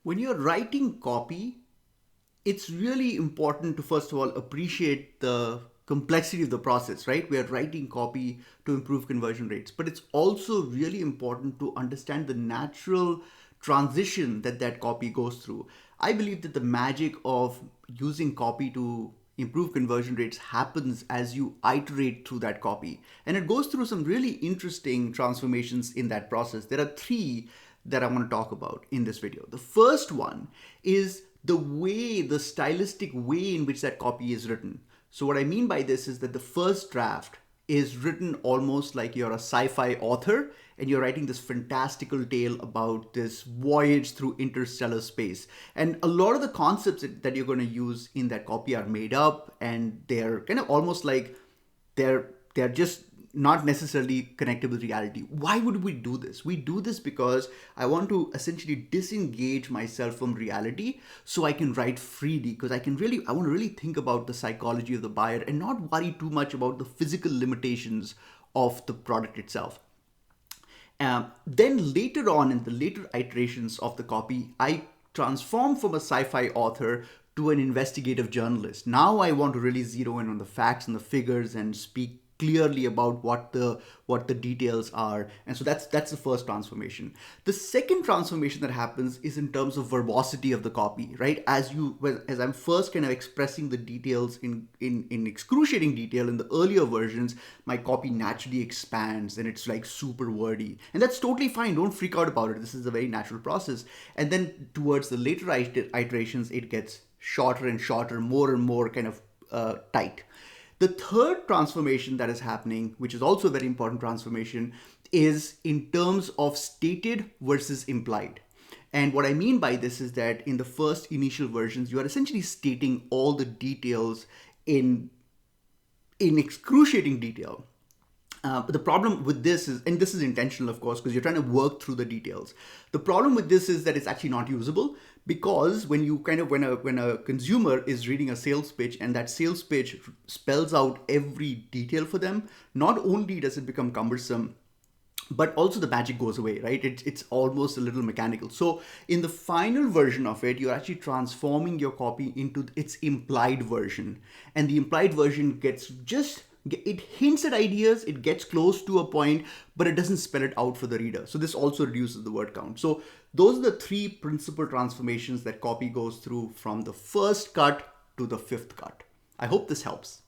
When you're writing copy, it's really important to first of all appreciate the complexity of the process, right? We are writing copy to improve conversion rates, but it's also really important to understand the natural transition that that copy goes through. I believe that the magic of using copy to improve conversion rates happens as you iterate through that copy, and it goes through some really interesting transformations in that process. There are three that I want to talk about in this video. The first one is the stylistic way in which that copy is written. So what I mean by this is that the first draft is written almost like you're a sci-fi author and you're writing this fantastical tale about this voyage through interstellar space. And a lot of the concepts that you're going to use in that copy are made up, and they're kind of almost like they're just not necessarily connected with reality. Why would we do this? We do this because I want to essentially disengage myself from reality so I can write freely, because I want to really think about the psychology of the buyer and not worry too much about the physical limitations of the product itself. Then later on, in the later iterations of the copy, I transform from a sci-fi author to an investigative journalist. Now I want to really zero in on the facts and the figures and speak clearly about what the details are. And so that's the first transformation. The second transformation that happens is in terms of verbosity of the copy, right? As I'm first kind of expressing the details in excruciating detail in the earlier versions, my copy naturally expands and it's like super wordy, and that's totally fine. Don't freak out about it. This is a very natural process. And then towards the later iterations, it gets shorter and shorter, more and more kind of tight. The third transformation that is happening, which is also a very important transformation, is in terms of stated versus implied. And what I mean by this is that in the first initial versions, you are essentially stating all the details in excruciating detail. But the problem with this is, and this is intentional, of course, because you're trying to work through the details. The problem with this is that it's actually not usable, because when a consumer is reading a sales pitch and that sales pitch spells out every detail for them, not only does it become cumbersome, but also the magic goes away, right? It's almost a little mechanical. So in the final version of it, you're actually transforming your copy into its implied version. And the implied version it hints at ideas, it gets close to a point, but it doesn't spell it out for the reader. So this also reduces the word count. So those are the three principal transformations that copy goes through from the first cut to the fifth cut. I hope this helps.